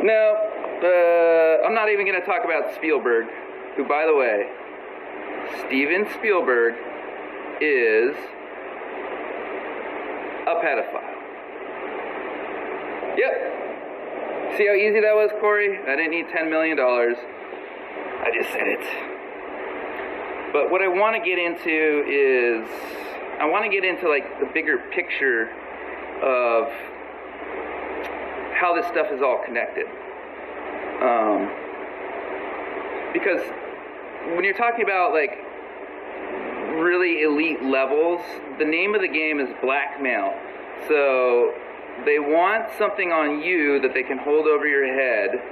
No, I'm not even going to talk about Spielberg, who, by the way, Steven Spielberg is a pedophile. Yep. See how easy that was, Corey? I didn't need $10 million. I just said it. But what I want to get into is, I want to get into like the bigger picture of how this stuff is all connected. Because when you're talking about like really elite levels, the name of the game is blackmail. So they want something on you that they can hold over your head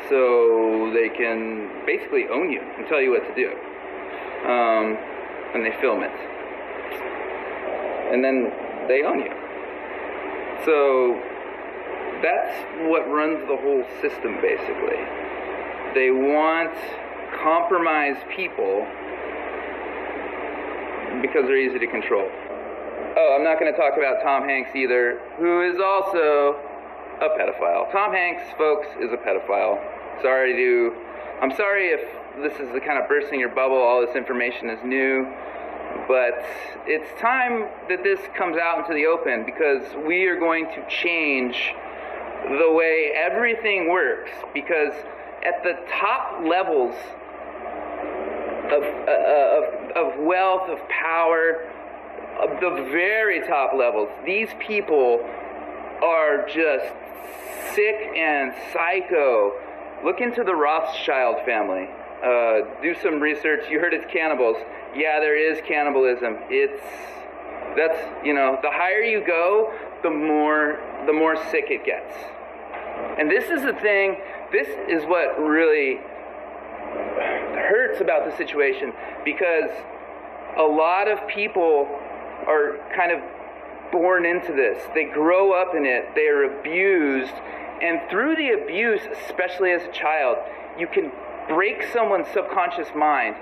so they can basically own you and tell you what to do. And they film it. And then they own you. So that's what runs the whole system, basically. They want compromised people because they're easy to control. Oh, I'm not going to talk about Tom Hanks either, who is also a pedophile. Tom Hanks, folks, is a pedophile. I'm sorry if this is the kind of bursting your bubble, all this information is new, but it's time that this comes out into the open, because we are going to change the way everything works, because at the top levels of wealth, of power, of the very top levels, these people are just sick and psycho. Look into the Rothschild family. Do some research. You heard it's cannibals. Yeah, there is cannibalism. The higher you go, the more sick it gets. And this is the thing, this is what really hurts about the situation, because a lot of people are kind of born into this. They grow up in it, they are abused, and through the abuse, especially as a child, you can break someone's subconscious mind.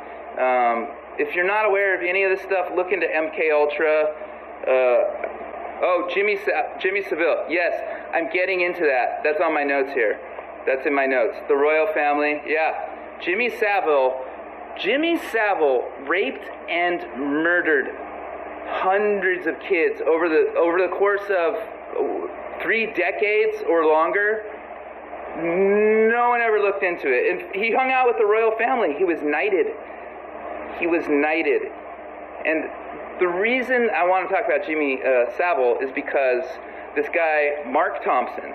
If you're not aware of any of this stuff, look into MK Ultra. Jimmy Savile. Yes, I'm getting into that. That's on my notes here. That's in my notes. The royal family. Yeah. Jimmy Savile raped and murdered hundreds of kids over the course of 3 decades or longer. No one ever looked into it. And he hung out with the royal family. He was knighted. And the reason I want to talk about Jimmy Savile is because this guy, Mark Thompson,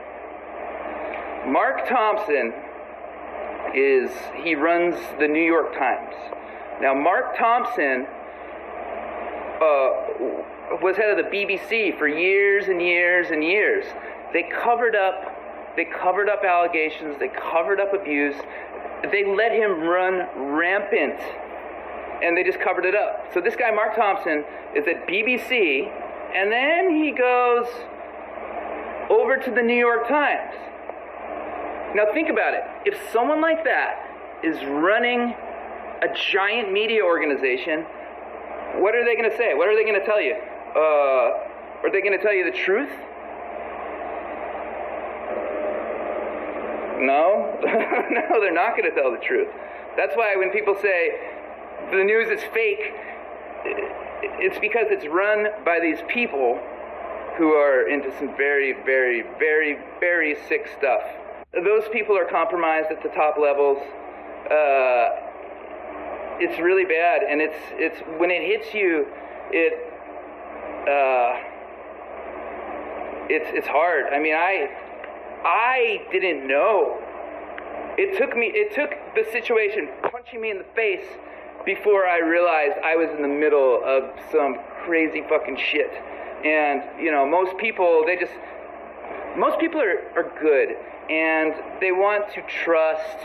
he runs the New York Times. Now, Mark Thompson was head of the BBC for years and years and years. They covered up allegations, they covered up abuse, they let him run rampant, and they just covered it up. So this guy, Mark Thompson, is at BBC, and then he goes over to the New York Times. Now think about it. If someone like that is running a giant media organization, what are they going to say? What are they going to tell you? Are they going to tell you the truth? No. No, they're not going to tell the truth. That's why when people say the news is fake, it's because it's run by these people who are into some very, very, very, very sick stuff. Those people are compromised at the top levels. It's really bad, and it's when it hits you, it's hard. I mean, I didn't know. It took the situation punching me in the face before I realized I was in the middle of some crazy fucking shit. And most people are good, and they want to trust.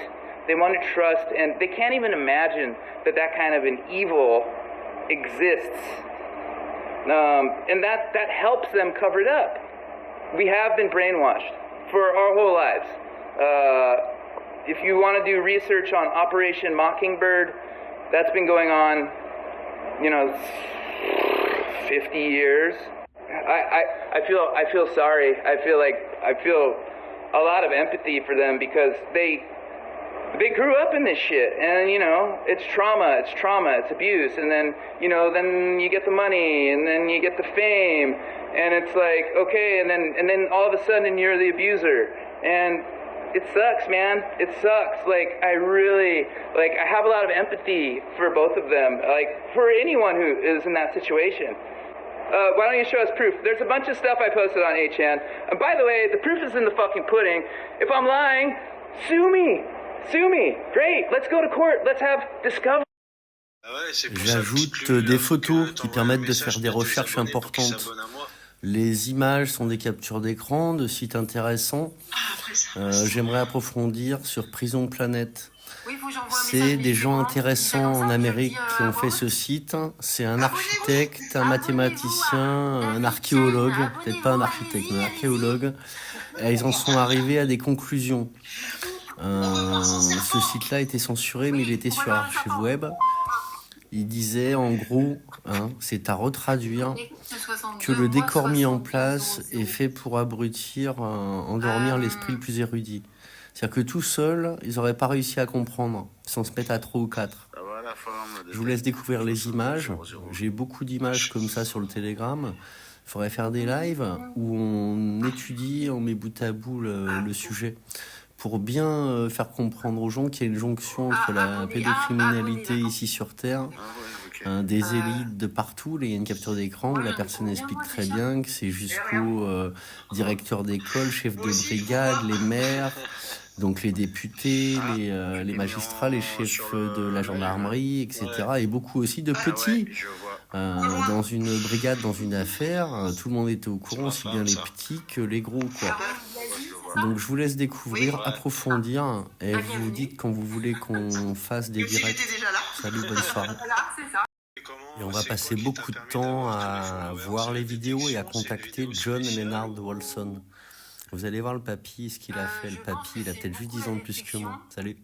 And they can't even imagine that kind of an evil exists. And that helps them cover it up. We have been brainwashed for our whole lives. If you want to do research on Operation Mockingbird, that's been going on, 50 years. I feel sorry. I feel a lot of empathy for them because they grew up in this shit, and it's trauma, it's abuse, and then then you get the money, and then you get the fame, and it's like, okay, and then all of a sudden you're the abuser, and it sucks, man. It sucks. Like, I have a lot of empathy for both of them, like for anyone who is in that situation. Why don't you show us proof? There's a bunch of stuff I posted on 8chan. And by the way, the proof is in the fucking pudding. If I'm lying, sue me. Sue me. Great. Let's go to court. Let's have discovery. J'ajoute des photos qui permettent de faire des recherches importantes. Les images sont des captures d'écran de sites intéressants. J'aimerais approfondir sur Prison Planet. C'est des gens intéressants en Amérique qui ont fait ce site. C'est un architecte, un mathématicien, un archéologue, peut-être pas un architecte, mais un archéologue. Et ils en sont arrivés à des conclusions. Ce site-là était censuré, mais il était sur Archive Web. Il disait en gros, c'est à retraduire, que le décor mis en place est fait pour abrutir, endormir l'esprit le plus érudit. C'est-à-dire que tout seul, ils n'auraient pas réussi à comprendre, sans se mettre à 3 ou 4. Je vous laisse découvrir les images. J'ai beaucoup d'images comme ça sur le Telegram. Il faudrait faire des lives où on étudie, on met bout à bout le sujet, pour bien faire comprendre aux gens qu'il y a une jonction entre la pédocriminalité ici sur Terre, des élites de partout. Il y a une capture d'écran où la personne explique très bien que c'est jusqu'au directeur d'école, chef de brigade, les maires, donc les députés, les magistrats, les chefs de la gendarmerie, etc. Et beaucoup aussi de petits. Dans une brigade, dans une affaire, tout le monde était au courant, aussi bien les petits que les gros, quoi. Donc je vous laisse découvrir, approfondir, et vous dites quand vous voulez qu'on fasse des directs. Salut, bonne soirée. Et on va passer beaucoup de temps à voir les vidéos et à contacter John Leonard Wolson. Vous allez voir le papy, ce qu'il a fait. Le papy, il a peut-être juste 10 ans de plus que moi. Salut.